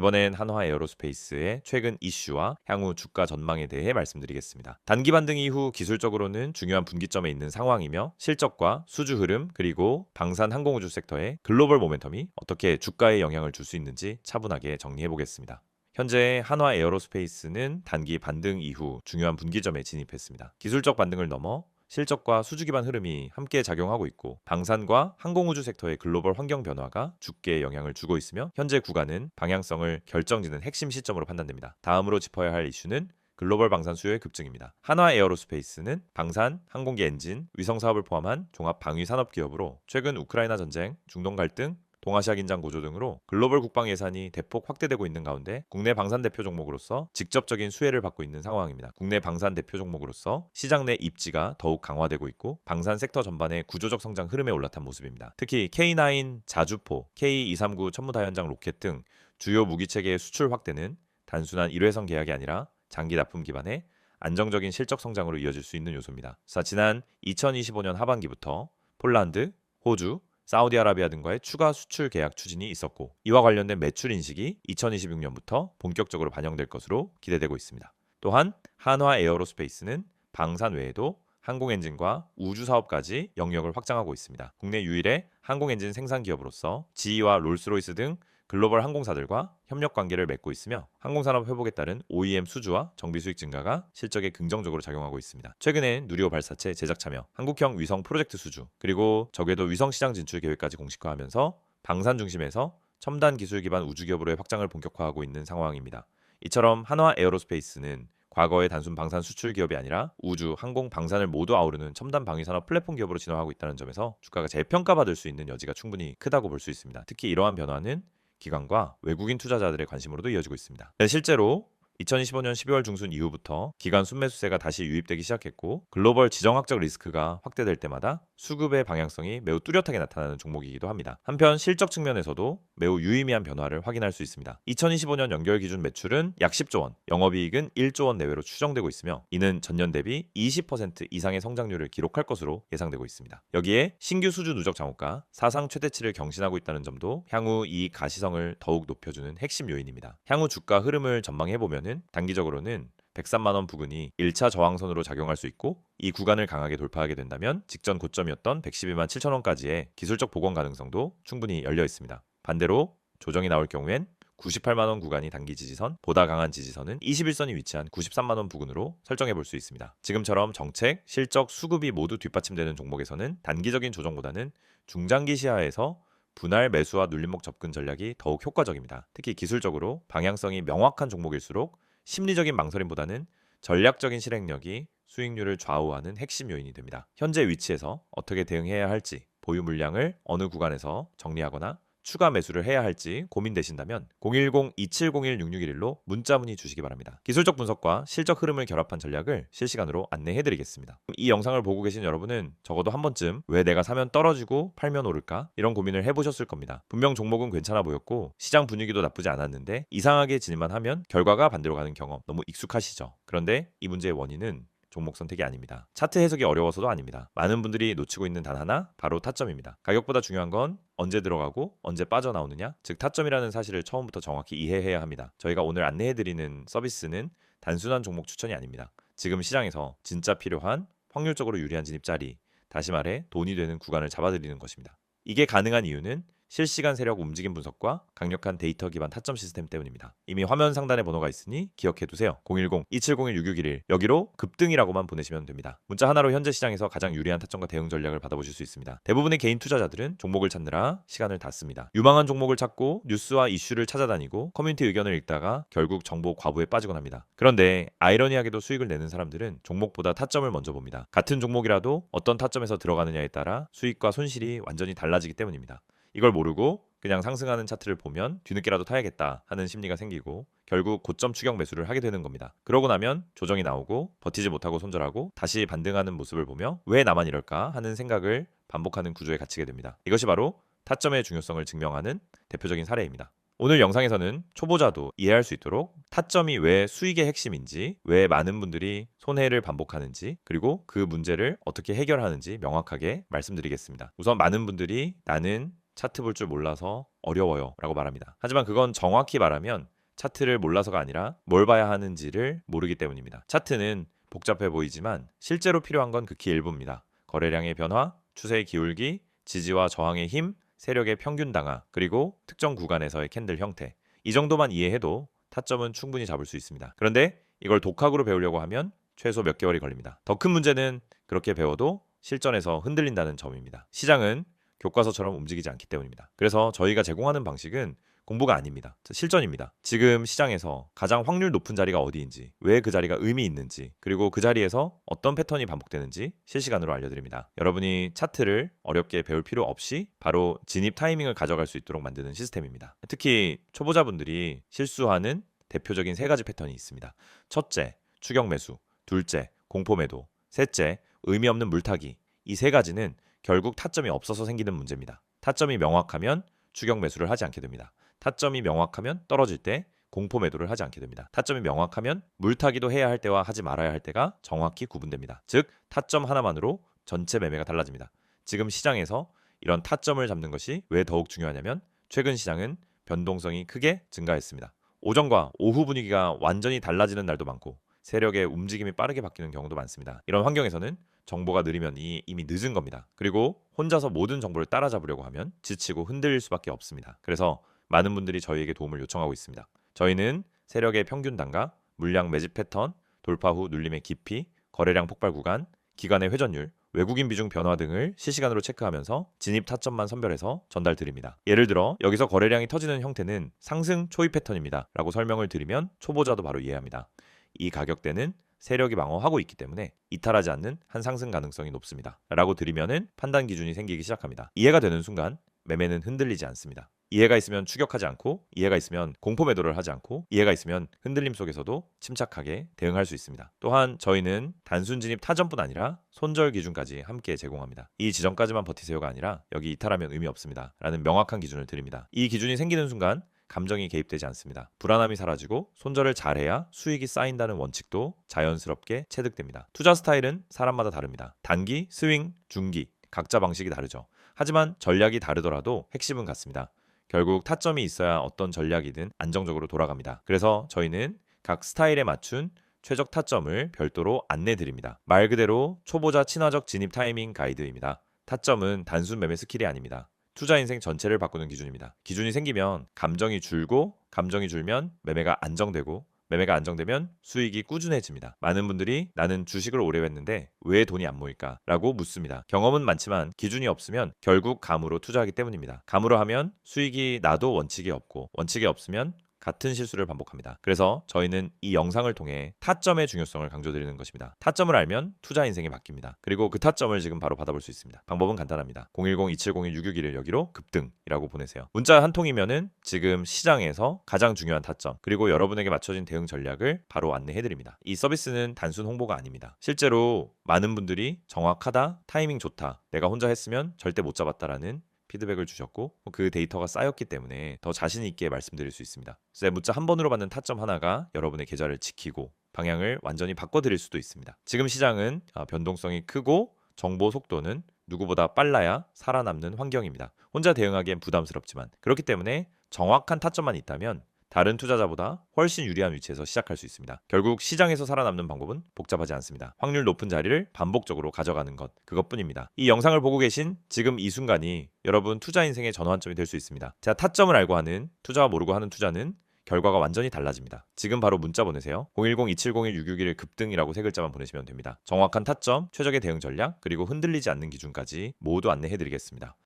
이번엔 한화 에어로스페이스의 최근 이슈와 향후 주가 전망에 대해 말씀드리겠습니다. 단기 반등 이후 기술적으로는 중요한 분기점에 있는 상황이며 실적과 수주 흐름 그리고 방산 항공우주 섹터의 글로벌 모멘텀이 어떻게 주가에 영향을 줄 수 있는지 차분하게 정리해 보겠습니다. 현재 한화 에어로스페이스는 단기 반등 이후 중요한 분기점에 진입했습니다. 기술적 반등을 넘어 실적과 수주 기반 흐름이 함께 작용하고 있고 방산과 항공우주 섹터의 글로벌 환경 변화가 주가에 영향을 주고 있으며 현재 구간은 방향성을 결정짓는 핵심 시점으로 판단됩니다. 다음으로 짚어야 할 이슈는 글로벌 방산 수요의 급증입니다. 한화 에어로스페이스는 방산, 항공기 엔진, 위성 사업을 포함한 종합 방위 산업 기업으로 최근 우크라이나 전쟁, 중동 갈등, 동아시아 긴장 고조 등으로 글로벌 국방 예산이 대폭 확대되고 있는 가운데 국내 방산 대표 종목으로서 직접적인 수혜를 받고 있는 상황입니다. 국내 방산 대표 종목으로서 시장 내 입지가 더욱 강화되고 있고 방산 섹터 전반의 구조적 성장 흐름에 올라탄 모습입니다. 특히 K9 자주포, K239 천무다연장 로켓 등 주요 무기체계의 수출 확대는 단순한 일회성 계약이 아니라 장기 납품 기반의 안정적인 실적 성장으로 이어질 수 있는 요소입니다. 지난 2025년 하반기부터 폴란드, 호주, 사우디아라비아 등과의 추가 수출 계약 추진이 있었고 이와 관련된 매출 인식이 2026년부터 본격적으로 반영될 것으로 기대되고 있습니다. 또한 한화 에어로스페이스는 방산 외에도 항공엔진과 우주 사업까지 영역을 확장하고 있습니다. 국내 유일의 항공엔진 생산 기업으로서 GE와 롤스로이스 등 글로벌 항공사들과 협력 관계를 맺고 있으며 항공산업 회복에 따른 OEM 수주와 정비 수익 증가가 실적에 긍정적으로 작용하고 있습니다. 최근에 누리호 발사체 제작 참여, 한국형 위성 프로젝트 수주, 그리고 저궤도 위성 시장 진출 계획까지 공식화하면서 방산 중심에서 첨단 기술 기반 우주 기업으로의 확장을 본격화하고 있는 상황입니다. 이처럼 한화 에어로스페이스는 과거의 단순 방산 수출 기업이 아니라 우주, 항공, 방산을 모두 아우르는 첨단 방위 산업 플랫폼 기업으로 진화하고 있다는 점에서 주가가 재평가받을 수 있는 여지가 충분히 크다고 볼 수 있습니다. 특히 이러한 변화는 기관과 외국인 투자자들의 관심으로도 이어지고 있습니다. 실제로 2025년 12월 중순 이후부터 기관 순매수세가 다시 유입되기 시작했고 글로벌 지정학적 리스크가 확대될 때마다 수급의 방향성이 매우 뚜렷하게 나타나는 종목이기도 합니다. 한편 실적 측면에서도 매우 유의미한 변화를 확인할 수 있습니다. 2025년 연결 기준 매출은 약 10조 원, 영업이익은 1조 원 내외로 추정되고 있으며 이는 전년 대비 20% 이상의 성장률을 기록할 것으로 예상되고 있습니다. 여기에 신규 수주 누적 장호가 사상 최대치를 경신하고 있다는 점도 향후 이익 가시성을 더욱 높여주는 핵심 요인입니다. 향후 주가 흐름을 전망해보면 단기적으로는 103만 원 부근이 1차 저항선으로 작용할 수 있고 이 구간을 강하게 돌파하게 된다면 직전 고점이었던 112만 7천 원까지의 기술적 복원 가능성도 충분히 열려 있습니다. 반대로 조정이 나올 경우엔 98만 원 구간이 단기 지지선, 보다 강한 지지선은 21선이 위치한 93만 원 부근으로 설정해 볼 수 있습니다. 지금처럼 정책, 실적, 수급이 모두 뒷받침되는 종목에서는 단기적인 조정보다는 중장기 시야에서 분할 매수와 눌림목 접근 전략이 더욱 효과적입니다. 특히 기술적으로 방향성이 명확한 종목일수록 심리적인 망설임보다는 전략적인 실행력이 수익률을 좌우하는 핵심 요인이 됩니다. 현재 위치에서 어떻게 대응해야 할지, 보유 물량을 어느 구간에서 정리하거나 추가 매수를 해야 할지 고민되신다면 010-2701-6611로 문자 문의 주시기 바랍니다. 기술적 분석과 실적 흐름을 결합한 전략을 실시간으로 안내해드리겠습니다. 이 영상을 보고 계신 여러분은 적어도 한 번쯤 왜 내가 사면 떨어지고 팔면 오를까? 이런 고민을 해보셨을 겁니다. 분명 종목은 괜찮아 보였고 시장 분위기도 나쁘지 않았는데 이상하게 진입만 하면 결과가 반대로 가는 경험 너무 익숙하시죠? 그런데 이 문제의 원인은 종목 선택이 아닙니다. 차트 해석이 어려워서도 아닙니다. 많은 분들이 놓치고 있는 단 하나, 바로 타점입니다. 가격보다 중요한 건 언제 들어가고 언제 빠져나오느냐, 즉 타점이라는 사실을 처음부터 정확히 이해해야 합니다. 저희가 오늘 안내해드리는 서비스는 단순한 종목 추천이 아닙니다. 지금 시장에서 진짜 필요한 확률적으로 유리한 진입 자리, 다시 말해 돈이 되는 구간을 잡아드리는 것입니다. 이게 가능한 이유는 실시간 세력 움직임 분석과 강력한 데이터 기반 타점 시스템 때문입니다. 이미 화면 상단에 번호가 있으니 기억해두세요. 010-2701-6611 여기로 급등이라고만 보내시면 됩니다. 문자 하나로 현재 시장에서 가장 유리한 타점과 대응 전략을 받아보실 수 있습니다. 대부분의 개인 투자자들은 종목을 찾느라 시간을 다 씁니다. 유망한 종목을 찾고 뉴스와 이슈를 찾아다니고 커뮤니티 의견을 읽다가 결국 정보 과부에 빠지곤 합니다. 그런데 아이러니하게도 수익을 내는 사람들은 종목보다 타점을 먼저 봅니다. 같은 종목이라도 어떤 타점에서 들어가느냐에 따라 수익과 손실이 완전히 달라지기 때문입니다. 이걸 모르고 그냥 상승하는 차트를 보면 뒤늦게라도 타야겠다 하는 심리가 생기고 결국 고점 추격 매수를 하게 되는 겁니다. 그러고 나면 조정이 나오고 버티지 못하고 손절하고 다시 반등하는 모습을 보며 왜 나만 이럴까 하는 생각을 반복하는 구조에 갇히게 됩니다. 이것이 바로 타점의 중요성을 증명하는 대표적인 사례입니다. 오늘 영상에서는 초보자도 이해할 수 있도록 타점이 왜 수익의 핵심인지, 왜 많은 분들이 손해를 반복하는지, 그리고 그 문제를 어떻게 해결하는지 명확하게 말씀드리겠습니다. 우선 많은 분들이 나는 차트 볼 줄 몰라서 어려워요 라고 말합니다. 하지만 그건 정확히 말하면 차트를 몰라서가 아니라 뭘 봐야 하는지를 모르기 때문입니다. 차트는 복잡해 보이지만 실제로 필요한 건 극히 일부입니다. 거래량의 변화, 추세의 기울기, 지지와 저항의 힘, 세력의 평균 당하, 그리고 특정 구간에서의 캔들 형태. 이 정도만 이해해도 타점은 충분히 잡을 수 있습니다. 그런데 이걸 독학으로 배우려고 하면 최소 몇 개월이 걸립니다. 더 큰 문제는 그렇게 배워도 실전에서 흔들린다는 점입니다. 시장은 교과서처럼 움직이지 않기 때문입니다. 그래서 저희가 제공하는 방식은 공부가 아닙니다. 실전입니다. 지금 시장에서 가장 확률 높은 자리가 어디인지, 왜 그 자리가 의미 있는지, 그리고 그 자리에서 어떤 패턴이 반복되는지 실시간으로 알려드립니다. 여러분이 차트를 어렵게 배울 필요 없이 바로 진입 타이밍을 가져갈 수 있도록 만드는 시스템입니다. 특히 초보자분들이 실수하는 대표적인 세 가지 패턴이 있습니다. 첫째, 추격 매수. 둘째, 공포 매도. 셋째, 의미 없는 물타기. 이 세 가지는 결국 타점이 없어서 생기는 문제입니다. 타점이 명확하면 추격 매수를 하지 않게 됩니다. 타점이 명확하면 떨어질 때 공포 매도를 하지 않게 됩니다. 타점이 명확하면 물타기도 해야 할 때와 하지 말아야 할 때가 정확히 구분됩니다. 즉 타점 하나만으로 전체 매매가 달라집니다. 지금 시장에서 이런 타점을 잡는 것이 왜 더욱 중요하냐면 최근 시장은 변동성이 크게 증가했습니다. 오전과 오후 분위기가 완전히 달라지는 날도 많고 세력의 움직임이 빠르게 바뀌는 경우도 많습니다. 이런 환경에서는 정보가 느리면 이미 늦은 겁니다. 그리고 혼자서 모든 정보를 따라잡으려고 하면 지치고 흔들릴 수밖에 없습니다. 그래서 많은 분들이 저희에게 도움을 요청하고 있습니다. 저희는 세력의 평균 단가, 물량 매집 패턴, 돌파 후 눌림의 깊이, 거래량 폭발 구간, 기간의 회전율, 외국인 비중 변화 등을 실시간으로 체크하면서 진입 타점만 선별해서 전달드립니다. 예를 들어 여기서 거래량이 터지는 형태는 상승 초입 패턴입니다 라고 설명을 드리면 초보자도 바로 이해합니다. 이 가격대는 세력이 방어하고 있기 때문에 이탈하지 않는 한 상승 가능성이 높습니다 라고 드리면은 판단 기준이 생기기 시작합니다. 이해가 되는 순간 매매는 흔들리지 않습니다. 이해가 있으면 추격하지 않고, 이해가 있으면 공포 매도를 하지 않고, 이해가 있으면 흔들림 속에서도 침착하게 대응할 수 있습니다. 또한 저희는 단순 진입 타점뿐 아니라 손절 기준까지 함께 제공합니다. 이 지점까지만 버티세요가 아니라 여기 이탈하면 의미 없습니다 라는 명확한 기준을 드립니다. 이 기준이 생기는 순간 감정이 개입되지 않습니다. 불안함이 사라지고 손절을 잘해야 수익이 쌓인다는 원칙도 자연스럽게 체득됩니다. 투자 스타일은 사람마다 다릅니다. 단기, 스윙, 중기 각자 방식이 다르죠. 하지만 전략이 다르더라도 핵심은 같습니다. 결국 타점이 있어야 어떤 전략이든 안정적으로 돌아갑니다. 그래서 저희는 각 스타일에 맞춘 최적 타점을 별도로 안내드립니다. 말 그대로 초보자 친화적 진입 타이밍 가이드입니다. 타점은 단순 매매 스킬이 아닙니다. 투자 인생 전체를 바꾸는 기준입니다. 기준이 생기면 감정이 줄고, 감정이 줄면 매매가 안정되고, 매매가 안정되면 수익이 꾸준해집니다. 많은 분들이 나는 주식을 오래 했는데 왜 돈이 안 모일까? 라고 묻습니다. 경험은 많지만 기준이 없으면 결국 감으로 투자하기 때문입니다. 감으로 하면 수익이 나도 원칙이 없고, 원칙이 없으면 같은 실수를 반복합니다. 그래서 저희는 이 영상을 통해 타점의 중요성을 강조드리는 것입니다. 타점을 알면 투자 인생이 바뀝니다. 그리고 그 타점을 지금 바로 받아볼 수 있습니다. 방법은 간단합니다. 010-2701-661을 여기로 급등이라고 보내세요. 문자 한 통이면은 지금 시장에서 가장 중요한 타점, 그리고 여러분에게 맞춰진 대응 전략을 바로 안내해드립니다. 이 서비스는 단순 홍보가 아닙니다. 실제로 많은 분들이 정확하다, 타이밍 좋다, 내가 혼자 했으면 절대 못 잡았다라는 피드백을 주셨고 그 데이터가 쌓였기 때문에 더 자신 있게 말씀드릴 수 있습니다. 그래서 문자 한 번으로 받는 타점 하나가 여러분의 계좌를 지키고 방향을 완전히 바꿔드릴 수도 있습니다. 지금 시장은 변동성이 크고 정보 속도는 누구보다 빨라야 살아남는 환경입니다. 혼자 대응하기엔 부담스럽지만 그렇기 때문에 정확한 타점만 있다면 다른 투자자보다 훨씬 유리한 위치에서 시작할 수 있습니다. 결국 시장에서 살아남는 방법은 복잡하지 않습니다. 확률 높은 자리를 반복적으로 가져가는 것, 그것뿐입니다. 이 영상을 보고 계신 지금 이 순간이 여러분 투자 인생의 전환점이 될 수 있습니다. 자, 타점을 알고 하는, 투자와 모르고 하는 투자는 결과가 완전히 달라집니다. 지금 바로 문자 보내세요. 010-2701-661 급등이라고 세 글자만 보내시면 됩니다. 정확한 타점, 최적의 대응 전략, 그리고 흔들리지 않는 기준까지 모두 안내해드리겠습니다.